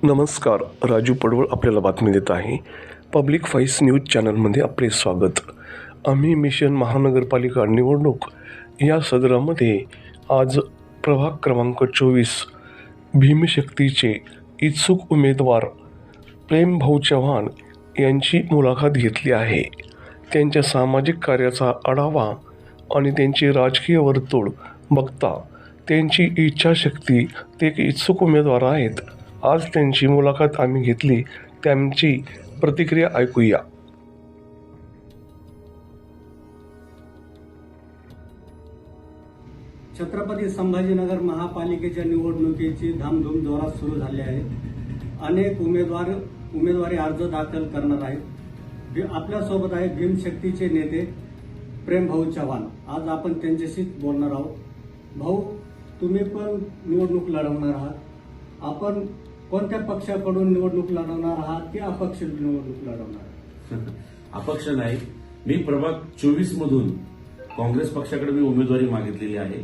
नमस्कार. राजू पडवळ आपल्याला बातमी देत आहे. पब्लिक व्हॉइस न्यूज चॅनलमध्ये आपले स्वागत. आम्ही मिशन महानगरपालिका निवडणूक या सदरामध्ये आज प्रभाग क्रमांक 24 भीमशक्तीचे इच्छुक उमेदवार प्रेमभाऊ चव्हाण यांची मुलाखत घेतली आहे. त्यांच्या सामाजिक कार्याचा आढावा आणि त्यांची राजकीय वर्तुळ बघता त्यांची इच्छाशक्ती, ते एक इच्छुक उमेदवार आहेत. आज त्यांची मुलाखत आम्ही घेतली, त्यांची प्रतिक्रिया ऐकूया. छत्रपती संभाजीनगर महापालिकेच्या निवडणुकीची धामधूम जोरात सुरू झाली आहे. अनेक उमेदवारी अर्ज दाखल करणार आहेत. आपल्यासोबत आहे भीमशक्तीचे नेते प्रेमभाऊ चव्हाण. आज आपण त्यांच्याशीच बोलणार आहोत. भाऊ, तुम्ही पण निवडणूक लढवणार आहात. आपण कोणत्या पक्षाकडून निवडणूक लढवणार आहात की अपक्ष निवडणूक लढवणार? अपक्ष नाही, मी प्रभाग 24 मधून काँग्रेस पक्षाकडे मी उमेदवारी मागितलेली आहे.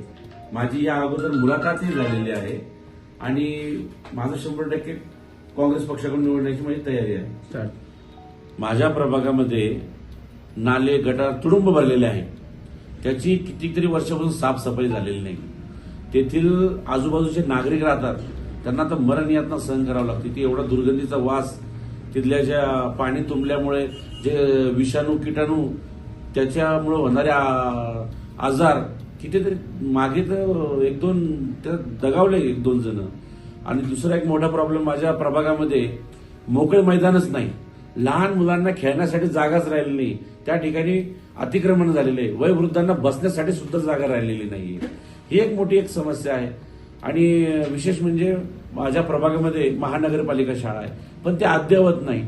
माझी या अगोदर मुलाखतही झालेली आहे आणि माझं 100% काँग्रेस पक्षाकडून निवडण्याची माझी तयारी आहे. माझ्या प्रभागामध्ये नाले गटार तुडुंब भरलेले आहे. त्याची कितीतरी वर्षापासून साफसफाई झालेली नाही. तेथील आजूबाजूचे नागरिक राहतात, त्यांना तर मरण यातना सहन करावं लागते. ती एवढा दुर्गंधीचा वास, तिथल्या ज्या पाणी तुंबल्यामुळे जे विषाणू किटाणू त्याच्यामुळे होणारे आजार, कितीतरी मागे तर एक दोन दगावले 1-2 जण. आणि दुसरा एक मोठा प्रॉब्लेम, माझ्या प्रभागामध्ये मोकळे मैदानच नाही. लहान मुलांना खेळण्यासाठी जागाच राहिली नाही. त्या ठिकाणी अतिक्रमण झालेले आहे. वयोवृद्धांना बसण्यासाठी सुद्धा जागा राहिलेली नाहीये. ही एक मोठी समस्या आहे. आणि विशेष म्हणजे माझ्या प्रभागामध्ये महानगरपालिका शाळा आहे, पण त्या अद्ययावत नाही.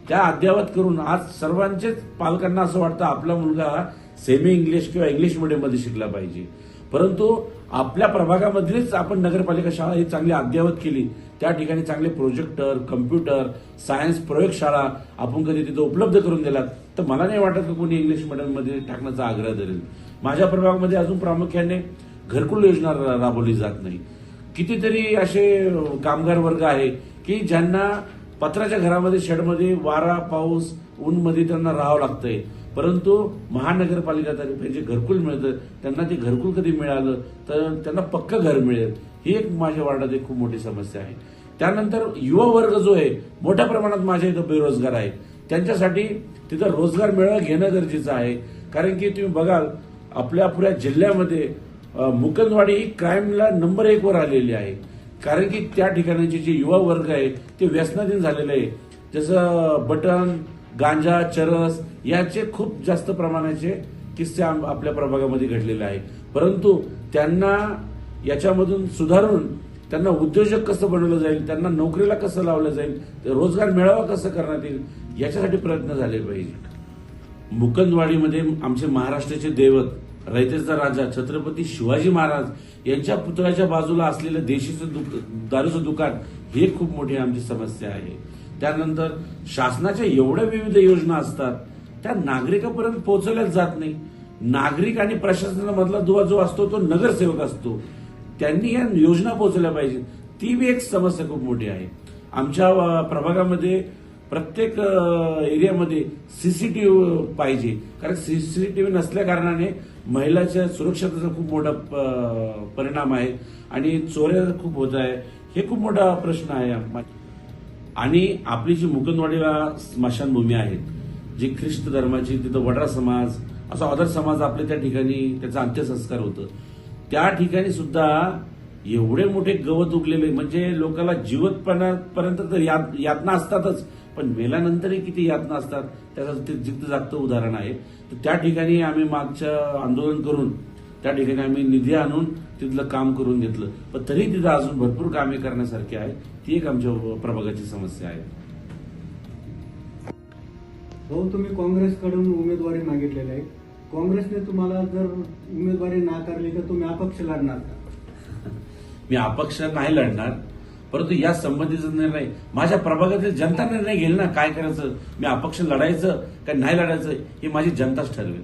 त्या अद्ययावत करून आज सर्वांचेच पालकांना असं वाटतं आपला मुलगा सेमी इंग्लिश किंवा इंग्लिश मीडियममध्ये शिकला पाहिजे. परंतु आपल्या प्रभागामधलीच आपण नगरपालिका शाळा ही चांगली अद्ययावत केली, त्या ठिकाणी चांगले प्रोजेक्टर, कम्प्युटर, सायन्स प्रयोगशाळा आपण कधी तिथं उपलब्ध करून दिलात, तर मला नाही वाटत की कोणी इंग्लिश मीडियममध्ये टाकण्याचा आग्रह धरेल. माझ्या प्रभागामध्ये अजून प्रामुख्याने घरकुल योजना राबवली जात नाही. कितीतरी असे कामगार वर्ग आहे की ज्यांना पत्राच्या घरामध्ये, शेडमध्ये वारा पाऊस ऊन मध्ये त्यांना राहावं लागतंय, परंतु महानगरपालिकेतर्फे जे घरकुल मिळतं त्यांना ते घरकुल कधी मिळालं तर त्यांना पक्क घर मिळेल. ही एक माझ्या वार्डात एक खूप मोठी समस्या आहे. त्यानंतर युवा वर्ग जो आहे मोठ्या प्रमाणात माझ्या इथं बेरोजगार आहे. त्यांच्यासाठी तिथं रोजगार मेळावा घेणं गरजेचं आहे. कारण की तुम्ही बघाल आपल्या पुऱ्या जिल्ह्यामध्ये मुकंदवाडी ही क्राईमला नंबर 1 वर आलेली आहे. कारण की त्या ठिकाणचे जे युवा वर्ग आहे ते व्यसनाधीन झालेले आहे. जसं बटन, गांजा, चरस याचे खूप जास्त प्रमाणाचे किस्से आपल्या प्रभागामध्ये घडलेले आहे. परंतु त्यांना याच्यामधून सुधारून त्यांना उद्योजक कसं बनवलं जाईल, त्यांना नोकरीला कसं लावलं जाईल, रोजगार मेळावा कसं करण्यात येईल, याच्यासाठी प्रयत्न झाले पाहिजे. मुकंदवाडीमध्ये आमचे महाराष्ट्राचे दैवत, रयतेचा राजा छत्रपती शिवाजी महाराज यांच्या पुतळ्याच्या बाजूला असलेलं देशीचं दारूचं दुकान, ही खूप मोठी आमची समस्या आहे. त्यानंतर शासनाच्या एवढ्या विविध योजना असतात त्या नागरिकांपर्यंत पोहोचवल्याच जात नाही. नागरिक आणि प्रशासनामधला दुवा जो असतो तो नगरसेवक असतो, त्यांनी या योजना पोहोचवल्या पाहिजे. ती बी एक समस्या खूप मोठी आहे. आमच्या प्रभागामध्ये प्रत्येक एरियामध्ये सीसीटीव्ही पाहिजे, कारण सीसीटीव्ही नसल्या कारणाने महिलाच्या सुरक्षतेचा खूप मोठा परिणाम आहे आणि चोऱ्या खूप होत आहे. हे खूप मोठा प्रश्न आहे. आणि आपली जी मुकंदवाडीला स्मशानभूमी आहेत, जी ख्रिस्त धर्माची, तिथं वडरा समाज असा अदर समाज आपल्या त्या ठिकाणी त्याचा अंत्यसंस्कार होतं. त्या ठिकाणी सुद्धा एवढे मोठे गवत उगलेले, म्हणजे लोकांना जीवतपणापर्यंत तर यातना असतातच, पण मेल्यानंतरही किती यातना असतात त्याचं ते जिद्द जागतं उदाहरण आहे. तर त्या ठिकाणी आम्ही मागच्या आंदोलन करून त्या ठिकाणी आम्ही निधी आणून तिथलं काम करून घेतलं, पण तरी तिथं अजून भरपूर कामे करण्यासारखी आहे. ती एक आमच्या प्रभागाची समस्या आहे. भाऊ, तुम्ही काँग्रेसकडून उमेदवारी मागितलेली आहे. काँग्रेसने तुम्हाला जर उमेदवारी नाकारली तर तुम्ही अपक्ष लढणार का? मी अपक्ष नाही लढणार, परंतु या संबंधीचा निर्णय माझ्या प्रभागातील जनता निर्णय घेईल ना काय करायचं. मी अपक्ष लढायचं का नाही लढायचं हे माझी जनताच ठरवेल.